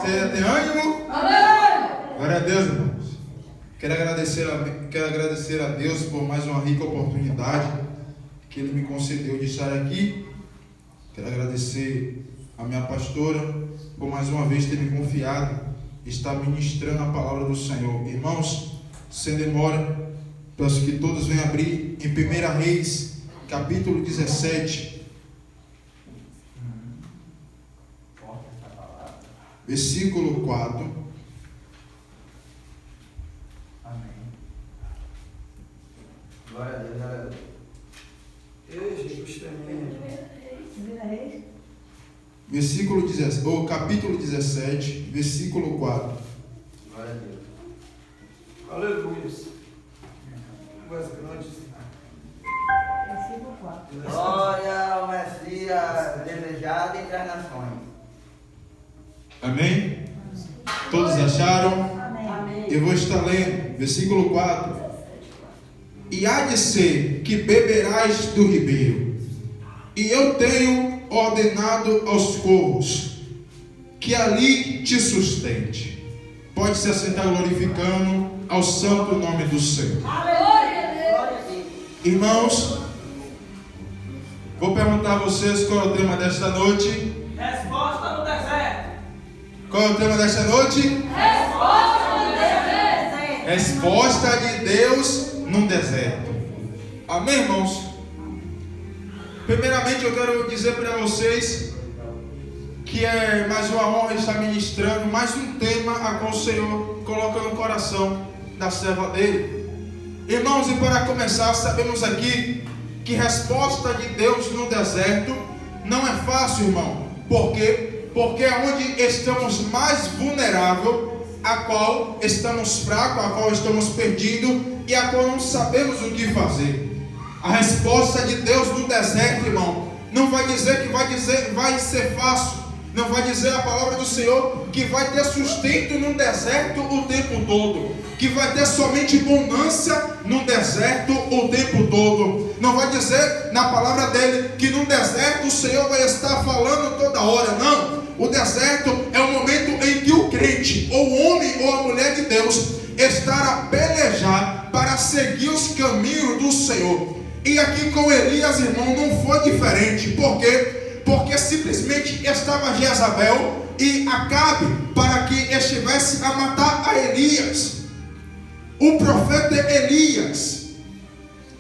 Tem ânimo? Amém! Glória a Deus, irmãos. Quero agradecer a Deus por mais uma rica oportunidade que Ele me concedeu de estar aqui. Quero agradecer a minha pastora por mais uma vez ter me confiado estar ministrando a palavra do Senhor. Irmãos, sem demora, peço que todos venham abrir em 1 Reis, capítulo 17. Versículo 4. Amém. Glória a Deus, glória a Deus. Ei, Jesus também. Versículo 17, ou capítulo 17, versículo 4. Glória a Deus. Aleluia. Boas noites. Versículo 4. Glória ao Messias desejado entre as nações. Amém? Todos acharam? Amém. Eu vou estar lendo, versículo 4. E há de ser que beberás do ribeiro, e eu tenho ordenado aos corvos que ali te sustente. Pode se assentar glorificando ao santo nome do Senhor. Irmãos, vou perguntar a vocês qual é o tema desta noite. Resposta no deserto. Qual é o tema desta noite? Resposta no deserto. Resposta de Deus num deserto. Amém, irmãos? Primeiramente eu quero dizer para vocês que é mais uma honra estar ministrando mais um tema a qual o Senhor coloca no coração da serva dele. Irmãos, e para começar, sabemos aqui que resposta de Deus no deserto não é fácil, irmão. Por quê? Porque é onde estamos mais vulneráveis, a qual estamos fracos, a qual estamos perdidos e a qual não sabemos o que fazer. A resposta de Deus no deserto, irmão, não vai dizer que vai ser fácil. Não vai dizer a palavra do Senhor que vai ter sustento no deserto o tempo todo, que vai ter somente bonança no deserto o tempo todo. Não vai dizer na palavra dele que no deserto o Senhor vai estar falando toda hora. Não, o deserto é o momento em que o crente, ou o homem ou a mulher de Deus, estará a pelejar para seguir os caminhos do Senhor. E aqui com Elias, irmão, não foi diferente. Por quê? Porque simplesmente estava Jezabel e Acabe para que estivesse a matar a Elias. O profeta Elias,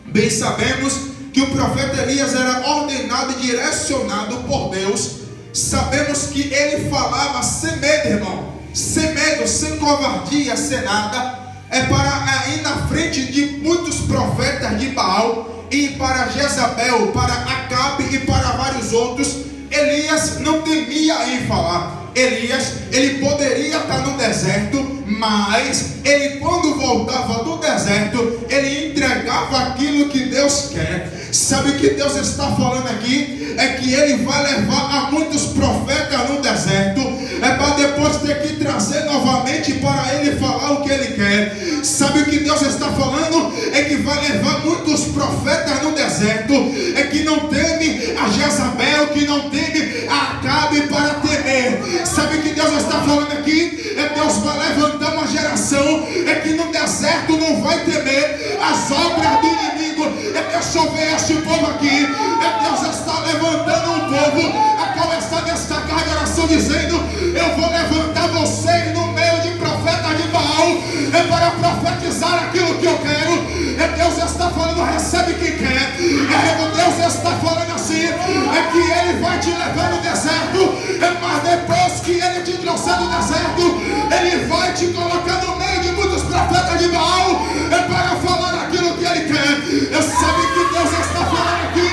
bem sabemos que o profeta Elias era ordenado e direcionado por Deus. Sabemos que ele falava sem medo, irmão, sem medo, sem covardia, sem nada. É para ir na frente de muitos profetas de Baal, e para Jezabel, para Acabe e para vários outros. Elias não temia em falar. Elias, ele poderia estar no deserto, mas ele, quando voltava do deserto, ele entregava aquilo que Deus quer. Sabe o que Deus está falando aqui? É que ele vai levar a muitos profetas no deserto, é para depois ter que trazer novamente para ele falar o que ele quer. Sabe o que Deus está falando? É que vai levar muitos profetas no deserto, é que não teme a Jezabel, que não teme a Acabe para temer. Sabe o que Deus está falando aqui? É Deus vai levantar uma geração, é que no deserto não vai temer as obras do inimigo. É Deus chover este povo aqui, é Deus está levantando um povo a qual está destacando a oração dizendo: eu vou levantar vocês no meio de profetas de Baal, é para profetizar aquilo que eu quero. É Deus está falando, recebe quem quer. É Deus está falando assim, é que ele vai te levar no deserto, mas depois que ele te trouxer no deserto, ele vai te colocar no meio de muitos profetas de Baal, é para falar aquilo que ele quer. Eu sabe que Deus está falando aqui,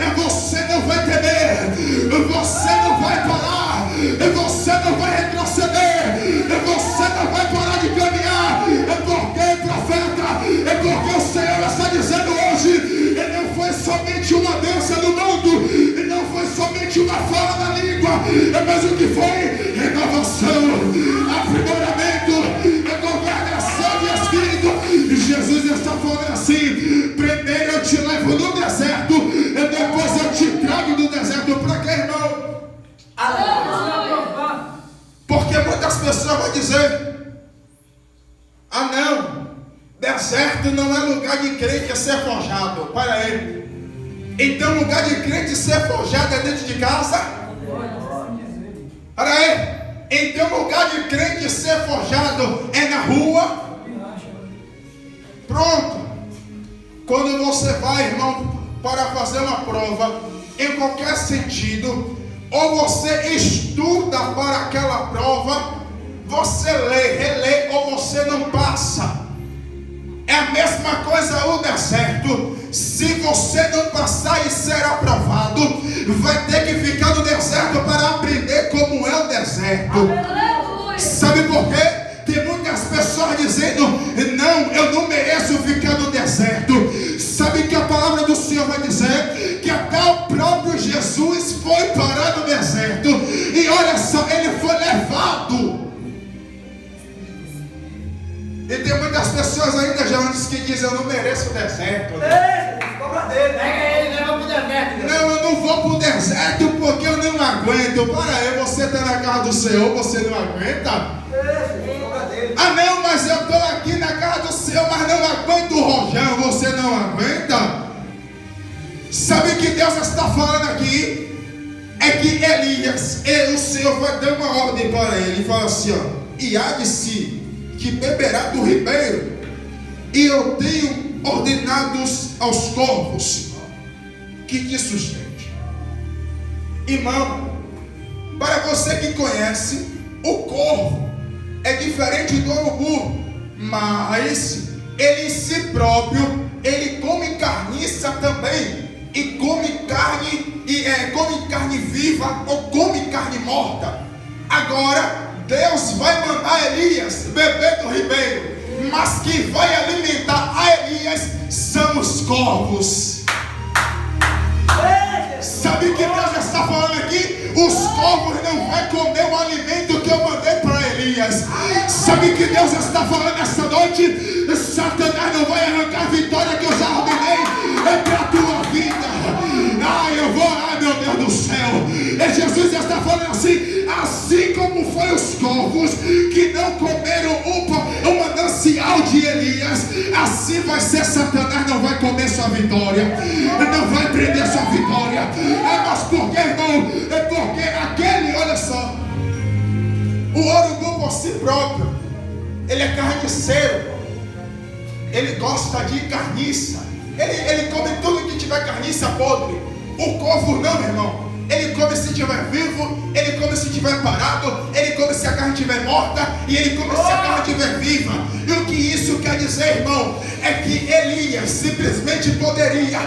é você não vai temer, você não vai parar, você não vai retroceder, você não vai parar de caminhar. É porque, profeta, é porque o Senhor está dizendo hoje, ele não foi somente uma bênção do mundo, ele não foi somente uma fala da língua, mas o que foi? Renovação, aprimoramento, governação de espírito. E Jesus está falando assim: primeiro eu te levo no deserto, e depois eu te trago do deserto. Para quê, irmão? Porque muitas pessoas dizer: ah não, deserto não é lugar de crente ser forjado. Para aí. Então lugar de crente ser forjado é dentro de casa? Para aí. Então lugar de crente ser forjado é na rua? Pronto. Quando você vai, irmão, para fazer uma prova, em qualquer sentido, ou você estuda para aquela prova, você lê, relê, ou você não passa. É a mesma coisa o deserto. Se você não passar e ser aprovado, vai ter que ficar no deserto para aprender como é o deserto. Sabe por quê? Tem muitas pessoas dizendo: não, eu não mereço ficar no deserto. Sabe que a palavra do Senhor vai dizer que até o próprio Jesus foi parar no deserto. E olha só, ele foi levado. E tem muitas pessoas ainda, Jones, que dizem: eu não mereço o deserto. Cobra dele, pega ele, leva pro deserto. Não, eu não vou pro deserto porque eu não aguento. Para aí, você está na casa do Senhor, você não aguenta? Ah não, mas eu estou aqui na casa do Senhor, mas não aguento o rojão. Você não aguenta? Sabe o que Deus está falando aqui? É que Elias, o Senhor vai dar uma ordem para ele. Fala assim, ó: e há de si que beberá do ribeiro, e eu tenho ordenados aos corvos que te sustente. Irmão, para você que conhece, o corvo é diferente do urubu, mas ele em si próprio, ele come carniça também, e come carne viva ou come carne morta. Agora Deus vai mandar Elias beber do ribeiro, mas quem vai alimentar a Elias são os corvos. Sabe o que Deus está falando aqui? Os corvos não vão comer o alimento que eu mandei para Elias. Sabe o que Deus está falando essa noite? Satanás não vai arrancar a vitória que eu já ordenei para a tua vida. Eu vou orar, meu Deus do céu. E Jesus está falando assim como foi os corvos que não comeram o manancial de Elias, assim vai ser Satanás, não vai comer sua vitória, não vai prender sua vitória. Mas por que, irmão? É porque aquele, olha só, o urubu por si próprio, ele é carniceiro, ele gosta de carniça, ele come tudo que tiver carniça podre. O corvo não, meu irmão. Ele come se estiver vivo, ele come se estiver parado, ele come se a carne estiver morta, e ele come se a carne estiver viva. E o que isso quer dizer, irmão? É que Elias simplesmente poderia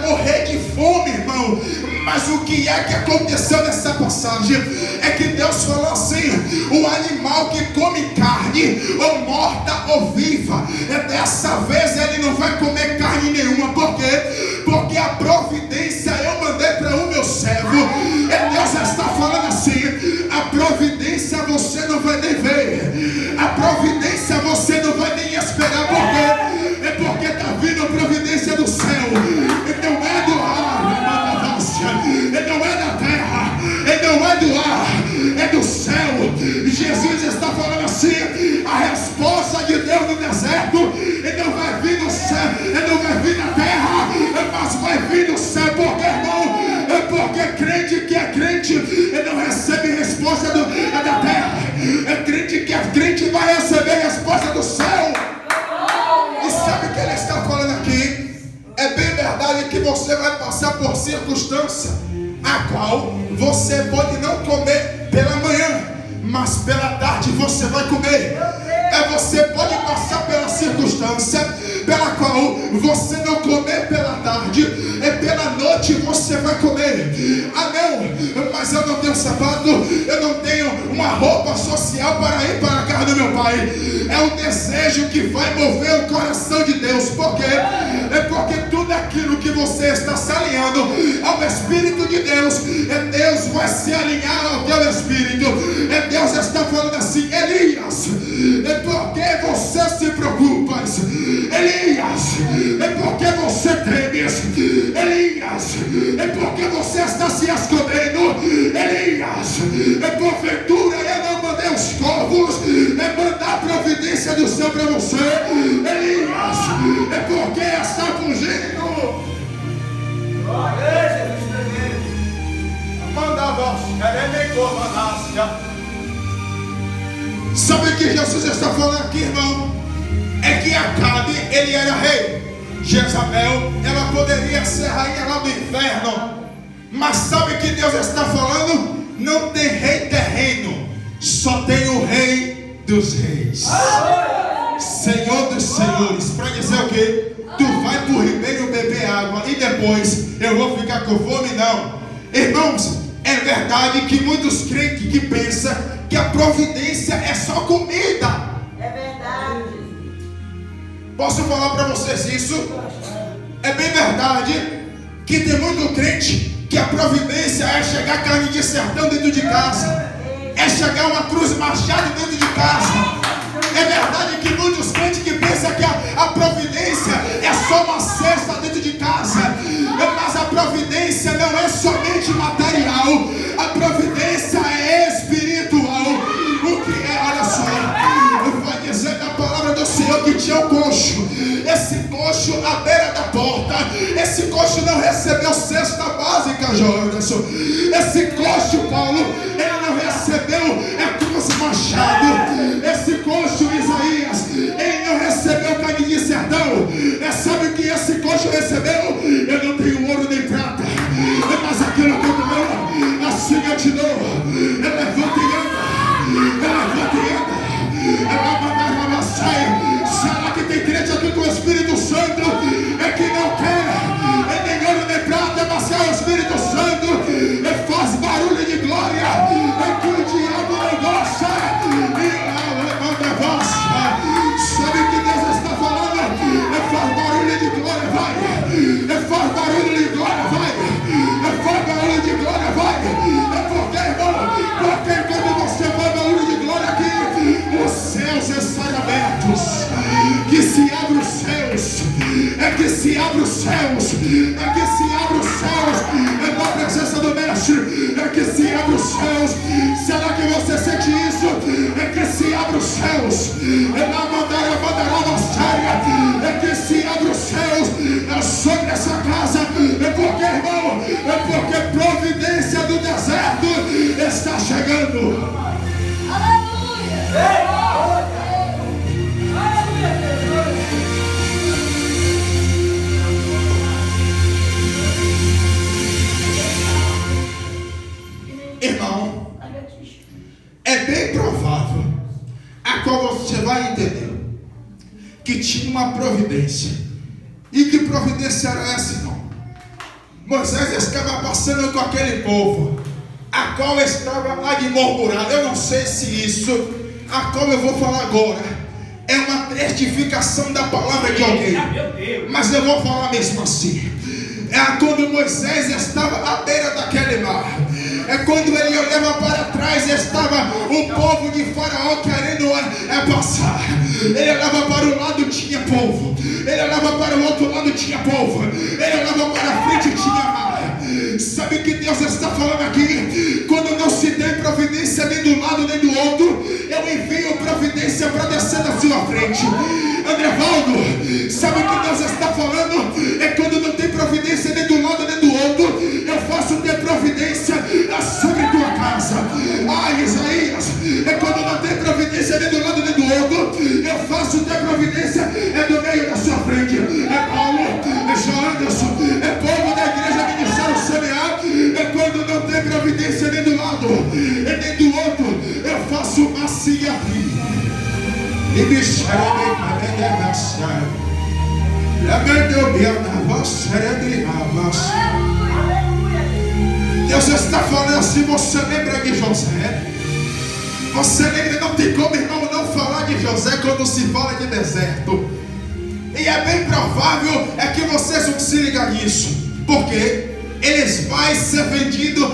morrer de fome, irmão. Mas o que é que aconteceu nessa passagem? É que Deus falou assim: o animal que come carne, ou morta ou viva, dessa vez ele não vai comer carne nenhuma. Por quê? Porque a providência eu mandei para o meu servo. Deus está falando assim: a providência você não vai nem ver, a providência você não vai nem esperar. Por quê? É porque está vindo a providência do céu. Não é do ar, não é da terra, não é do ar, é do céu. Jesus está falando assim: a resposta de Deus no deserto não vai vir do céu, não vai vir da terra, mas vai vir do céu. Porque, irmão, porque crente que é crente não recebe resposta da terra. Crente que é crente vai receber resposta do céu. E sabe o que ele está falando aqui? É bem verdade que você vai passar por circunstância a qual você pode não comer pela manhã, mas pela tarde você vai comer. Você pode passar pela circunstância pela qual você não comer pela tarde, pela noite você vai comer. Ah não, mas eu não tenho sapato, eu não tenho uma roupa social para ir para a casa do meu pai. É o desejo que vai mover o coração de Deus. Por quê? É porque tudo aquilo que você está se alinhando ao Espírito de Deus, Deus vai se alinhar ao teu Espírito. Deus está falando assim: Elias, por que você se preocupa? Elias, porque você temes? Elias, porque você está se escondendo? Elias, porventura eu não mandei os corvos dizer para você, Elias, é porque está fugindo. Jesus tremendo. Manda a voz, Sabe o que Jesus está falando aqui, irmão? É que Acabe, ele era rei. Jezabel, ela poderia ser rainha lá do inferno. Mas sabe o que Deus está falando? Não tem rei terreno, só tem o rei dos reis, Senhor dos senhores. Para dizer o quê? Tu vai para o ribeiro beber água e depois eu vou ficar com fome? Não. Irmãos, é verdade que muitos crentes que pensam que a providência é só comida. É verdade. Posso falar para vocês isso? É bem verdade que tem muito crente que a providência é chegar carne de sertão dentro de casa, é chegar uma cruz machado dentro de casa. É verdade que muitos crentes que pensam que a providência é só uma cesta dentro de casa, mas a providência não é somente material, a providência é espiritual. O que é? Olha só, vai dizer na palavra do Senhor que tinha um coxo. Esse coxo à beira da porta, esse coxo não recebeu cesta básica, Jordan. Esse coxo, Paulo, ele não recebeu cruz machado. Esse coxo, Isaías, ele não recebeu carne de sertão. Sabe o que esse coxo recebeu? Eu não tenho ouro nem prata, mas aquilo que eu dou, assim eu te dou. Eu levanto e anda, eu levanto e anda. Ela mandava ela sair. Será que tem crente aqui com o Espírito Santo? É que não quer, nem ouro nem prata, mas é o Espírito Santo. Faz barulho de glória. É que o diabo não gosta. E levanta a voz. Sabe o que Deus está falando? Faz barulho de glória, vai. Faz barulho de glória, vai. Faz barulho de glória, vai. Porque, irmão, porque quando você faz barulho de glória aqui, os céus estão abertos. Que se abre os céus. É que se abre os céus. É que se abre os céus. É na presença do Mestre. É que se abre os céus. Será que você sente isso? É que se abre os céus. É na bandeira séria. É que se abre os céus. É sobre essa casa. É porque, irmão, é porque providência do deserto está chegando. Aleluia. Irmão, é bem provável, a qual você vai entender, que tinha uma providência. E que providência era essa, irmão? Moisés estava passando com aquele povo, a qual estava lá de murmurar. Eu não sei se isso, a qual eu vou falar agora, é uma testificação da palavra de alguém, mas eu vou falar mesmo assim. É quando Moisés estava à beira daquele mar. É quando ele olhava para trás e estava o povo de Faraó querendo passar. Ele olhava para um lado, tinha povo. Ele olhava para o outro lado, tinha povo. Ele olhava para frente, tinha mar. Sabe o que Deus está falando aqui? Quando não se tem providência nem do lado nem do outro, eu envio providência para descer na sua frente. Andrevaldo, sabe o que Deus está falando? É quando não tem providência nem do lado nem do outro, eu faço ter providência sobre tua casa. Isaías, é quando não tem providência nem do lado nem do outro, eu faço ter providência do meio da sua frente. É Paulo, é Joanderson, é povo da igreja ministério semear. É quando não tem providência nem do lado nem do outro, eu faço uma se abrir. E me chame para dançar. Deus está falando assim. Você lembra de José? Você lembra? Não tem como, irmão, não falar de José quando se fala de deserto. E é bem provável que vocês vão se ligar nisso. Porque ele vai ser vendido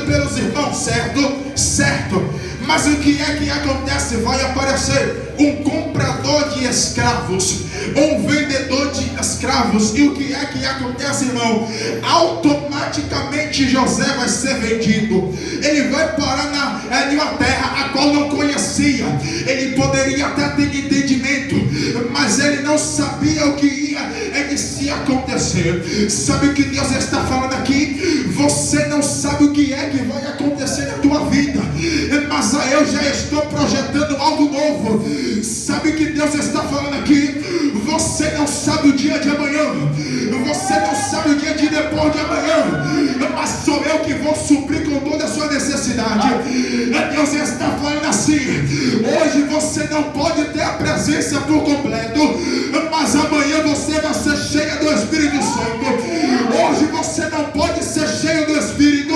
pelos irmãos, certo? Certo. Mas o que é que acontece? Vai aparecer um comprador de escravos, um vendedor de escravos. E o que é que acontece, irmão? Automaticamente José vai ser vendido. Ele vai parar em uma terra a qual não conhecia. profecia, ele poderia até ter entendimento, mas ele não sabia o que ia se acontecer. Sabe o que Deus está falando aqui? Você não sabe o que é que vai acontecer na tua vida, mas eu já estou projetando algo novo. Sabe o que Deus está falando aqui? Você não sabe o dia de amanhã, você não sabe o dia de depois de amanhã, mas sou eu que vou suprir com toda a sua necessidade. Deus está falando assim: hoje você não pode ter a presença por completo, mas amanhã você vai ser cheia do Espírito Santo. Hoje você não pode ser cheio do Espírito,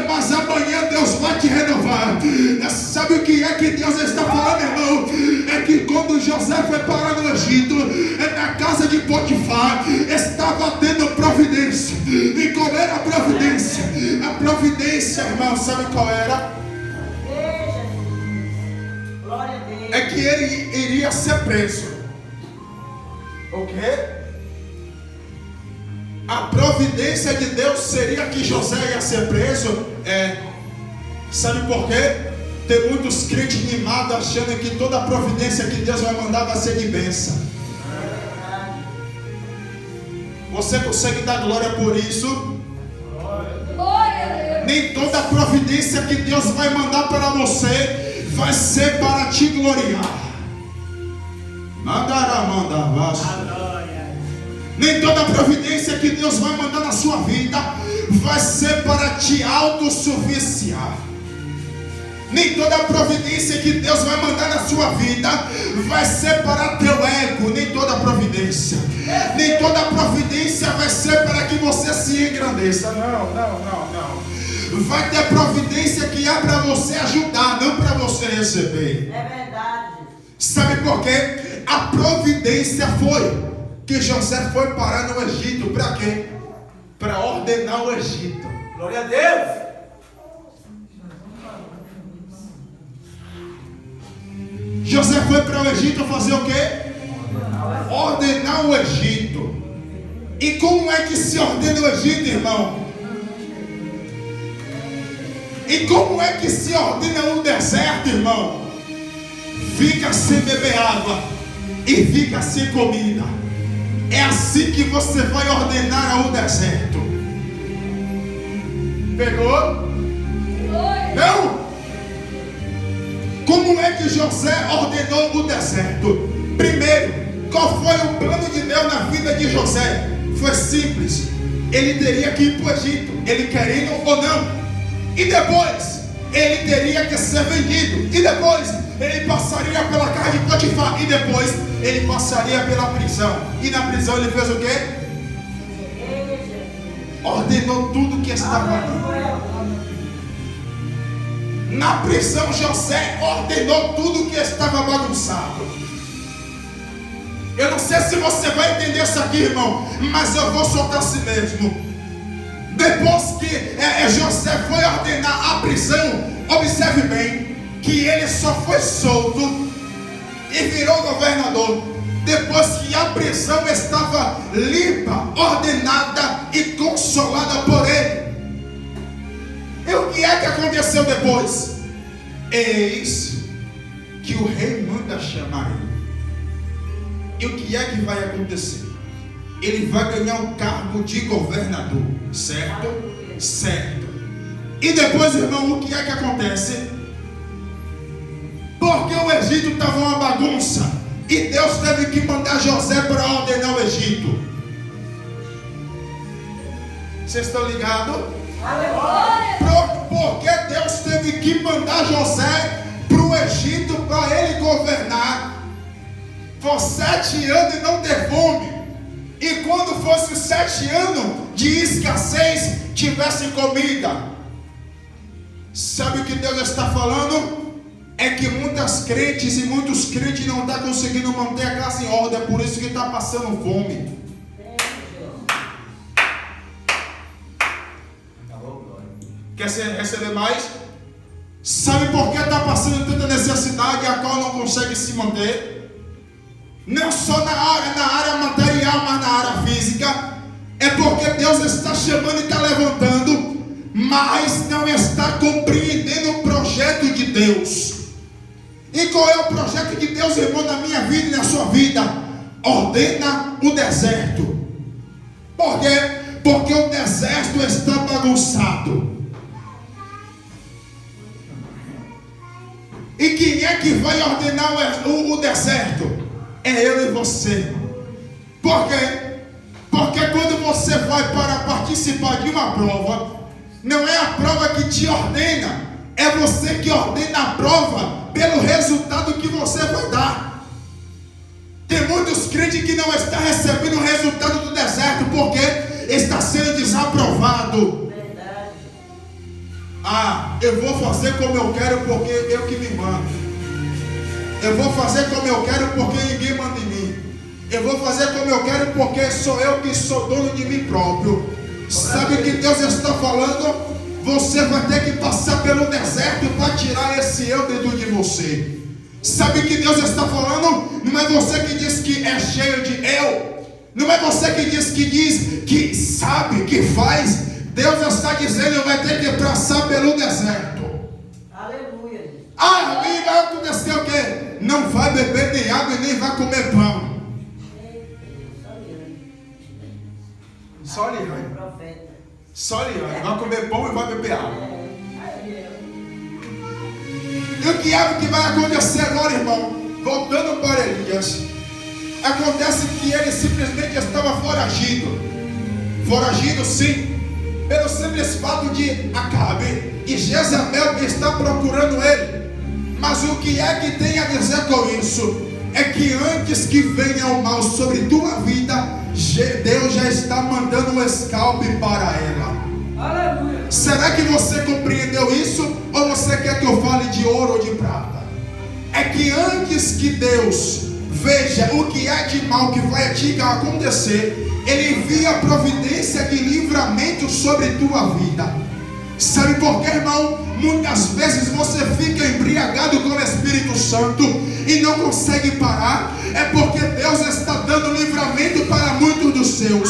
mas amanhã Deus vai te renovar. Sabe o que é que Deus está falando, irmão? É que quando José foi parar no Egito, na casa de Potifar, estava tendo providência. E qual era a providência? A providência, irmão, sabe qual era? Glória a Deus. É que ele iria ser preso. O quê? A providência de Deus seria que José ia ser preso. Sabe por quê? Tem muitos crentes animados achando que toda a providência que Deus vai mandar vai ser de bênção. Você consegue dar glória por isso? Nem toda providência que Deus vai mandar para você vai ser para te gloriar. Nem toda providência que Deus vai mandar na sua vida vai ser para te autossuficiar. Nem toda providência que Deus vai mandar na sua vida vai ser para teu ego. Nem toda providência. Nem toda providência vai ser para que você se engrandeça. Não. Vai ter providência que é para você ajudar, não para você receber. É verdade. Sabe por quê? A providência foi que José foi parar no Egito. Para quê? Para ordenar o Egito. Glória a Deus. José foi para o Egito fazer o quê? Ordenar o Egito. E como é que se ordena o Egito, irmão? E como é que se ordena o deserto, irmão? Fica sem beber água e fica sem comida. É assim que você vai ordenar o deserto. Pegou? Não? Como é que José ordenou o deserto? Primeiro, qual foi o plano de Deus na vida de José? Foi simples. Ele teria que ir para o Egito, ele querendo ou não. E depois, ele teria que ser vendido. E depois, ele passaria pela casa de Potifar. E depois, ele passaria pela prisão. E na prisão ele fez o quê? Ordenou tudo que estava ali. Na prisão, José ordenou tudo que estava bagunçado. Eu não sei se você vai entender isso aqui, irmão, mas eu vou soltar assim mesmo. Depois que José foi ordenar a prisão, observe bem, que ele só foi solto e virou governador depois que a prisão estava limpa, ordenada e consolada por ele. E o que é que aconteceu depois? Eis que o rei manda chamar ele. E o que é que vai acontecer? Ele vai ganhar o cargo de governador, certo? Certo. E depois, irmão, o que é que acontece? Porque o Egito estava uma bagunça e Deus teve que mandar José para ordenar o Egito. Vocês estão ligados? Porque Deus teve que mandar José para o Egito para ele governar por 7 anos e não ter fome. E quando fosse 7 anos de escassez, tivesse comida. Sabe o que Deus está falando? É que muitas crentes e muitos crentes não estão conseguindo manter a casa em ordem. É por isso que está passando fome. Quer receber mais? Sabe por que está passando tanta necessidade a qual não consegue se manter? Não só na área material, mas na área física. É porque Deus está chamando e está levantando, mas não está compreendendo o projeto de Deus. E qual é o projeto de Deus, irmão, na minha vida e na sua vida? Ordena o deserto. Por quê? Porque o deserto está bagunçado. E quem é que vai ordenar o deserto? É eu e você. Por quê? Porque quando você vai para participar de uma prova, não é a prova que te ordena, é você que ordena a prova pelo resultado que você vai dar. Tem muitos crentes que não estão recebendo o resultado do deserto porque está sendo desaprovado. Verdade. Ah, eu vou fazer como eu quero porque eu que me mando. Eu vou fazer como eu quero porque ninguém manda em mim. Eu vou fazer como eu quero porque sou eu que sou dono de mim próprio. Sabe o que Deus está falando? Você vai ter que passar pelo deserto para tirar esse eu dentro de você. Sabe o que Deus está falando? Não é você que diz que é cheio de eu. Não é você que diz que sabe, que faz. Deus está dizendo, vai ter que passar pelo deserto. Aleluia. Ah, e vai acontecer o quê? Não vai beber nem água e nem vai comer pão. Só Liane. Profeta. Só Liane. Vai comer pão e vai beber água. E o que é que vai acontecer agora, irmão? Voltando para Elias. Acontece que ele simplesmente estava foragido. Foragido, sim, pelo simples fato de Acabe e Jezabel está procurando ele. Mas o que é que tem a dizer com isso? É que antes que venha o mal sobre tua vida, Deus já está mandando um escalpe para ela. Aleluia. Será que você compreendeu isso? Ou você quer que eu fale de ouro ou de prata? É que antes que Deus veja o que é de mal que vai acontecer, Ele envia a providência de livramento sobre tua vida. Sabe por quê, irmão? Muitas vezes você fica embriagado com o Espírito Santo e não consegue parar. É porque Deus está dando livramento para muitos dos seus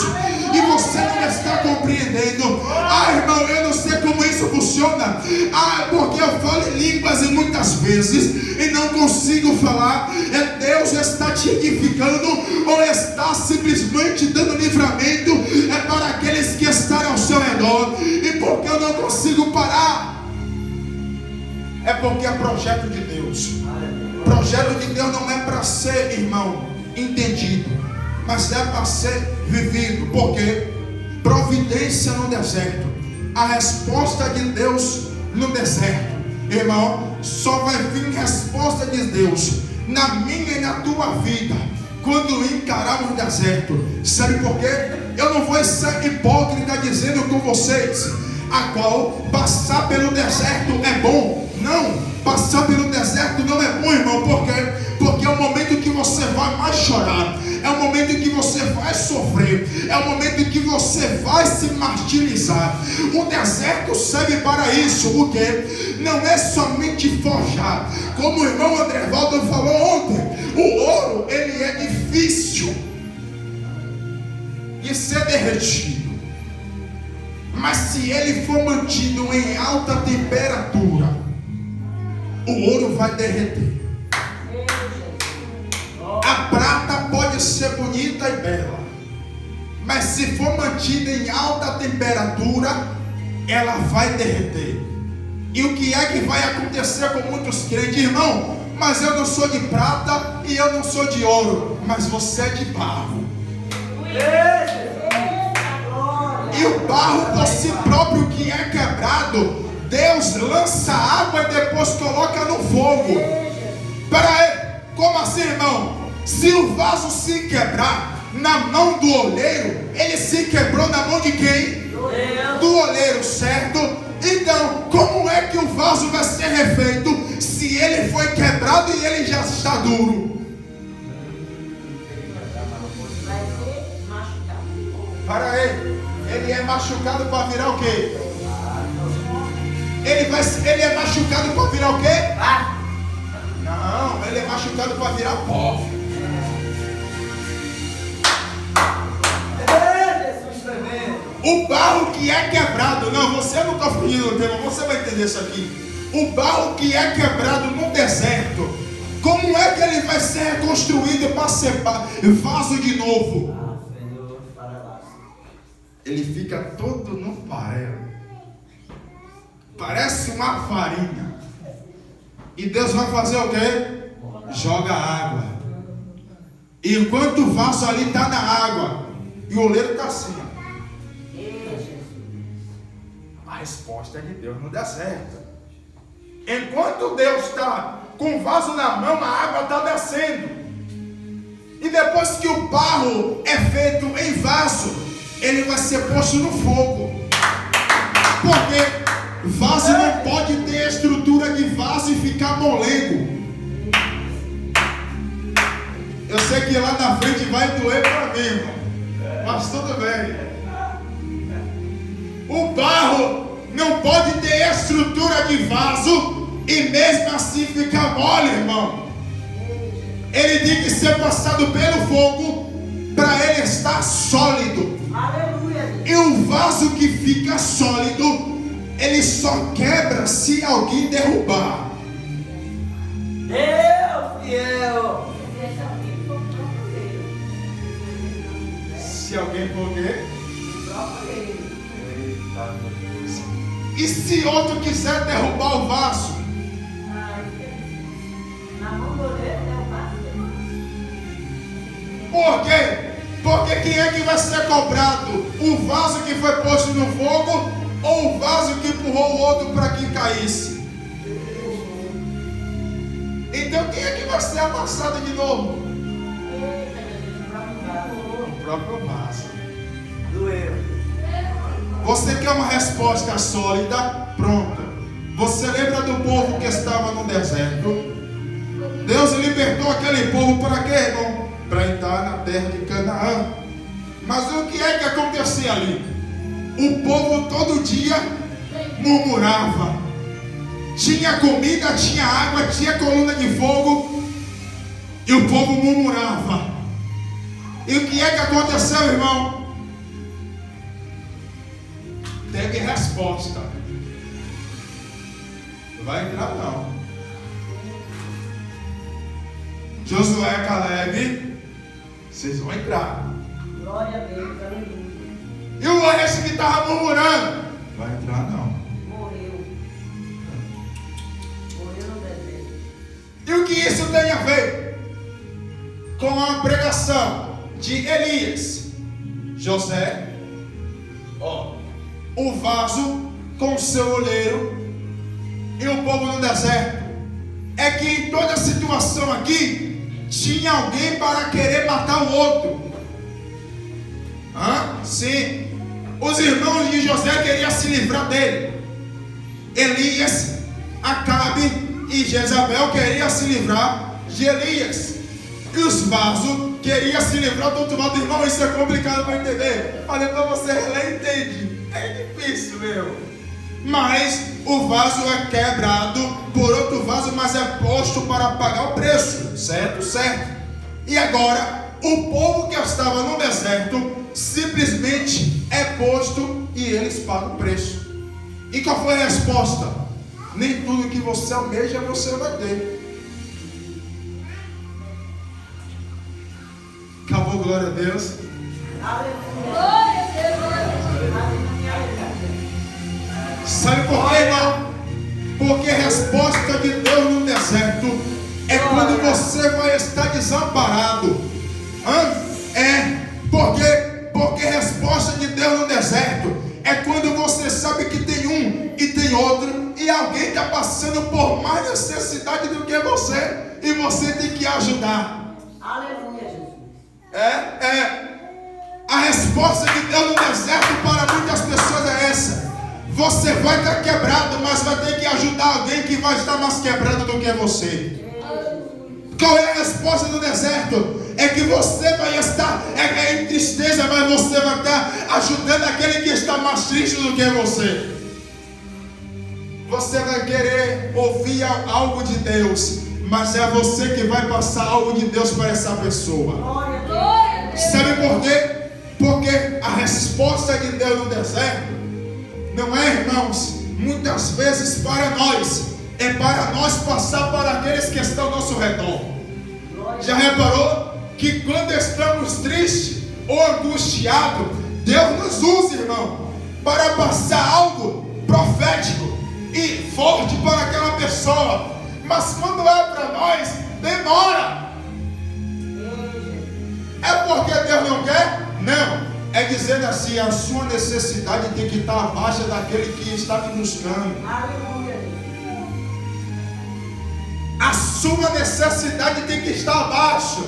e você não está compreendendo. Ah, irmão, eu não sei como isso funciona. Ah, porque eu falo em línguas e muitas vezes e não consigo falar. É Deus está te edificando ou está simplesmente dando livramento? É para aqueles que estão ao seu redor. E porque eu não consigo parar? É porque é projeto de Deus. Projeto de Deus não é para ser, irmão, entendido, mas é para ser vivido. Porque providência no deserto, a resposta de Deus no deserto, irmão, só vai vir resposta de Deus na minha e na tua vida quando encararmos o deserto. Sabe por quê? Eu não vou ser hipócrita dizendo com vocês a qual passar pelo deserto é bom. Não, passar pelo deserto não é bom, irmão. Por quê? Porque é o momento que você vai mais chorar, é o momento que você vai sofrer, é o momento que você vai se martirizar. O deserto serve para isso. O quê? Não é somente forjar. Como o irmão André Valdo falou ontem, o ouro, ele é difícil de ser derretido. Mas se ele for mantido em alta temperatura, o ouro vai derreter. A prata pode ser bonita e bela, mas se for mantida em alta temperatura, ela vai derreter. E o que é que vai acontecer com muitos crentes? Irmão, mas eu não sou de prata e eu não sou de ouro, mas você é de barro. E o barro por si próprio que é quebrado, Deus lança água e depois coloca no fogo. Espera aí, como assim, irmão? Se o vaso se quebrar na mão do oleiro, ele se quebrou na mão de quem? Do oleiro, certo? Então, como é que o vaso vai ser refeito se ele foi quebrado e ele já está duro? Vai ser machucado. Para aí, ele é machucado para virar o quê? Ele é machucado para virar o quê? Não, ele é machucado para virar pó. O barro que é quebrado, não, você não está fugindo do tema, você vai entender isso aqui. O barro que é quebrado no deserto, Como é que ele vai ser reconstruído para ser vaso de novo? Senhor, para lá. Ele fica todo no farelo. Parece uma farinha. E Deus vai fazer o quê? Joga água. E enquanto o vaso ali está na água, e o oleiro está assim, ó. A resposta é de Deus no deserto. Enquanto Deus está com o vaso na mão, a água está descendo. E depois que o barro é feito em vaso, ele vai ser posto no fogo. Porque vaso não pode ter a estrutura de vaso e ficar molengo. Eu sei que lá na frente vai doer para mim, irmão. Mas tudo bem. O barro não pode ter a estrutura de vaso e mesmo assim ficar mole, irmão. Ele tem que ser passado pelo fogo para ele estar sólido. Aleluia. E o vaso que fica sólido, ele só quebra se alguém derrubar. Deus fiel. Se alguém for o quê? Eita, meu Deus. E se outro quiser derrubar o vaso? Na mão do oleiro é o vaso. Por quê? Porque quem é que vai ser cobrado? O vaso que foi posto no fogo ou o vaso que empurrou o outro para que caísse? Então quem é que vai ser amassado de novo? O próprio vaso. Doeu. Você quer uma resposta sólida? Pronto. Você lembra do povo que estava no deserto? Deus libertou aquele povo para quê, irmão? Para entrar na terra de Canaã. Mas o que é que acontecia ali? O povo todo dia murmurava. Tinha comida, tinha água, tinha coluna de fogo. E o povo murmurava. E o que é que aconteceu, irmão? Teve resposta. Não vai entrar não. Josué, Caleb, vocês vão entrar. Glória a Deus, aleluia. E o resto que estava murmurando, vai entrar não. Morreu. Morreu no deserto. E o que isso tem a ver com a pregação de Elias? José, ó, o vaso com o seu oleiro e o povo no deserto. É que em toda situação aqui tinha alguém para querer matar o outro. Sim. Os irmãos de José queriam se livrar dele. Elias, Acabe e Jezabel queriam se livrar de Elias. E os vasos queriam se livrar do outro lado. Irmão, isso é complicado para entender. Falei para você, ela entende. É difícil, meu. Mas o vaso é quebrado por outro vaso, mas é posto para pagar o preço. Certo, certo. E agora, o povo que estava no deserto simplesmente é posto e eles pagam o preço. E qual foi a resposta? Nem tudo que você almeja você vai ter. Acabou, glória a Deus. Aleluia. Glória a Deus. Aleluia. Sabe por quê, irmão? Porque a resposta de Deus no deserto é quando você vai estar desamparado. Porque a resposta de Deus no deserto é quando você sabe que tem um e tem outro, e alguém está passando por mais necessidade do que você, e você tem que ajudar. Aleluia, Jesus. A resposta de Deus no deserto para muitas pessoas é essa. Você vai estar quebrado, mas vai ter que ajudar alguém que vai estar mais quebrado do que você. Qual é a resposta do deserto? É que você vai estar em tristeza, mas você vai estar ajudando aquele que está mais triste do que você. Você vai querer ouvir algo de Deus, mas é você que vai passar algo de Deus para essa pessoa. Glória a Deus. Sabe por quê? Porque a resposta de Deus no deserto não é, irmãos, muitas vezes para nós, é para nós passar para aqueles que estão ao nosso redor. Já reparou que quando estamos tristes ou angustiados, Deus nos usa, irmão, para passar algo profético e forte para aquela pessoa. Mas quando é para nós, demora. É porque Deus não quer? Não. É dizendo assim, a sua necessidade tem que estar abaixo daquele que está me buscando. Aleluia. A sua necessidade tem que estar abaixo.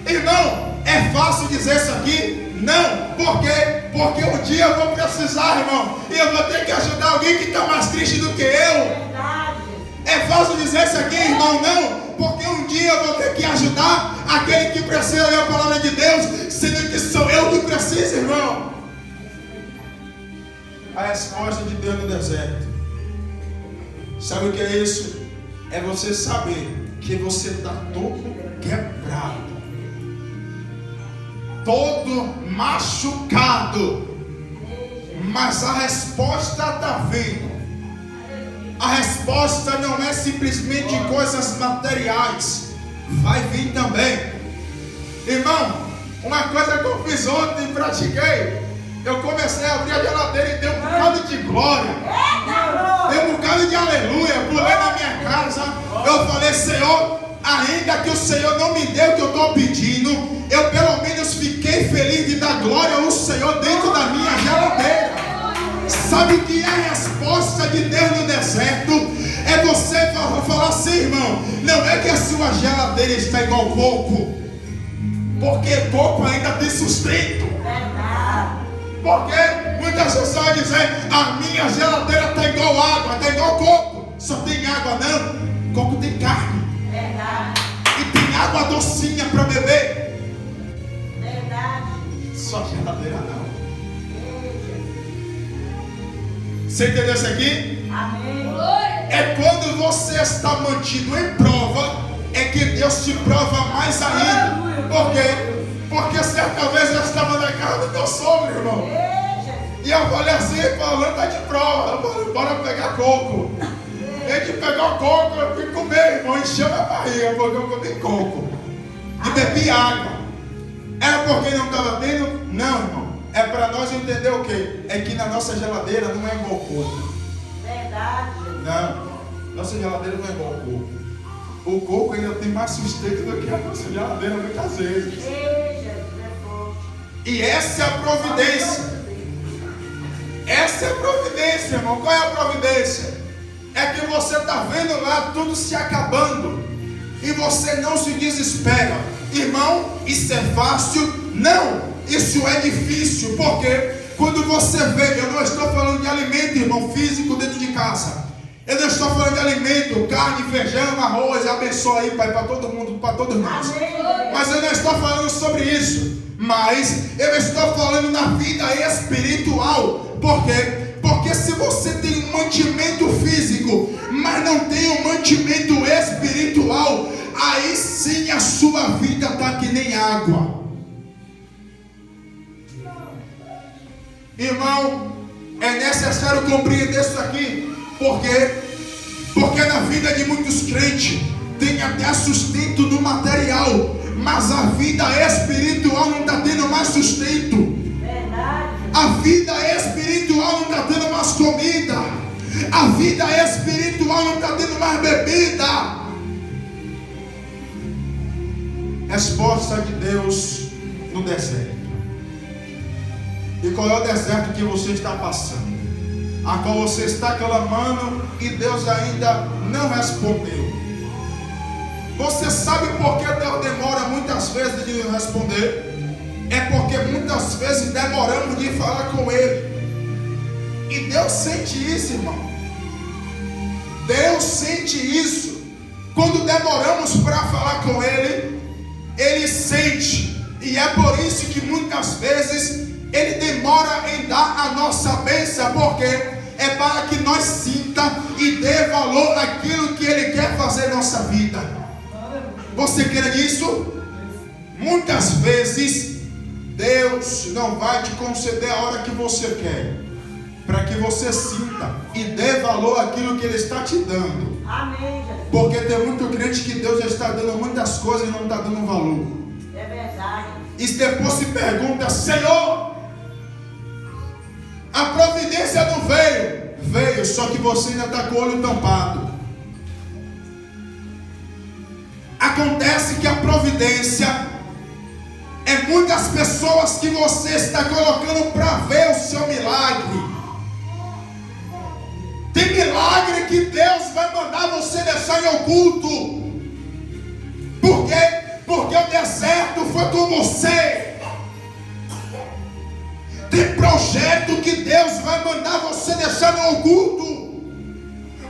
Irmão, é fácil dizer isso aqui? Não. Por quê? Porque um dia eu vou precisar, irmão, e eu vou ter que ajudar alguém que está mais triste do que eu. Verdade. É fácil dizer isso aqui, irmão? Não. Porque um dia eu vou ter que ajudar aquele que precisa ler a palavra de Deus, sendo que sou eu que preciso, irmão. A resposta de Deus no deserto. Sabe o que é isso? É você saber que você está todo quebrado, todo machucado, mas a resposta está vindo. A resposta não é simplesmente coisas materiais, vai vir também. Irmão, uma coisa que eu fiz ontem e pratiquei, eu comecei a abrir a geladeira e dei um bocado de glória, dei um bocado de aleluia, pulei na minha casa. Eu falei, Senhor, ainda que o Senhor não me dê o que eu estou pedindo, eu pelo menos fiquei feliz de dar glória ao Senhor dentro da minha geladeira. Sabe o que é a resposta de Deus no deserto? É você falar assim, irmão, não é que a sua geladeira está igual coco, porque coco ainda tem sustento. Porque muitas pessoas dizem, a minha geladeira está igual água, está igual coco. Só tem água, não. Coco tem carne. Verdade. E tem água docinha para beber. Verdade. Só geladeira não. Você entendeu isso aqui? Amém. É quando você está mantido em prova, é que Deus te prova mais ainda. Por quê? Porque certa vez eu estava na casa do meu sogro, irmão. E eu falei assim, falando, está de prova. Eu falei, bora pegar coco. A gente pegou coco, eu fui comer, irmão, encheu a barriga, porque eu comi coco. E bebi água. Era porque não estava tendo? Não, irmão. É para nós entender o quê? É que na nossa geladeira não é igual coco. Verdade. Não, nossa geladeira não é igual coco. O coco ainda tem mais sustento do que a nossa geladeira muitas vezes. E essa é a providência. Essa é a providência, irmão. Qual é a providência? É que você está vendo lá tudo se acabando e você não se desespera. Irmão, isso é fácil? Não. Isso é difícil, porque quando você vê, eu não estou falando de alimento, irmão, físico dentro de casa. Eu não estou falando de alimento, carne, feijão, arroz, abençoa aí, Pai, para todo mundo, para todos nós. Mas eu não estou falando sobre isso. Mas eu estou falando na vida espiritual. Por quê? Porque se você tem um mantimento físico, mas não tem um mantimento espiritual, aí sim a sua vida está que nem água. Irmão, é necessário compreender isso aqui. Por quê? Porque na vida de muitos crentes tem até sustento no material, mas a vida espiritual não está tendo mais sustento. Verdade. A vida espiritual não está tendo mais comida. A vida espiritual não está tendo mais bebida. Resposta de Deus no deserto. E qual é o deserto que você está passando? A qual você está clamando e Deus ainda não respondeu. Você sabe por que Deus demora muitas vezes de responder? É porque muitas vezes demoramos de falar com Ele. E Deus sente isso, irmão. Deus sente isso. Quando demoramos para falar com Ele, Ele sente. E é por isso que muitas vezes Ele demora em dar a nossa bênção, porque é para que nós sinta e dê valor àquilo que Ele quer fazer na nossa vida. Você quer isso? Muitas vezes Deus não vai te conceder a hora que você quer, para que você sinta e dê valor àquilo que Ele está te dando. Amém, Jesus. Porque tem muito crente que Deus já está dando muitas coisas e não está dando valor. É verdade. E depois se pergunta: Senhor, a providência não veio. Veio, só que você ainda está com o olho tampado. Acontece que a providência é muitas pessoas que você está colocando para ver o seu milagre. Tem milagre que Deus vai mandar você deixar em oculto. Por quê? Porque o deserto foi com você. Tem projeto que Deus vai mandar você deixar no oculto.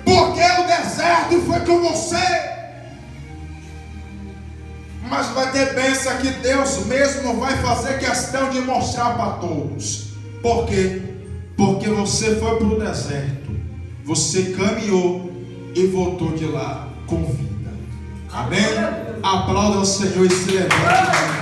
Porque o deserto foi com você. Mas vai ter bênção que Deus mesmo não vai fazer questão de mostrar para todos. Por quê? Porque você foi para o deserto. Você caminhou e voltou de lá com vida. Amém? Aplauda o Senhor e se levante.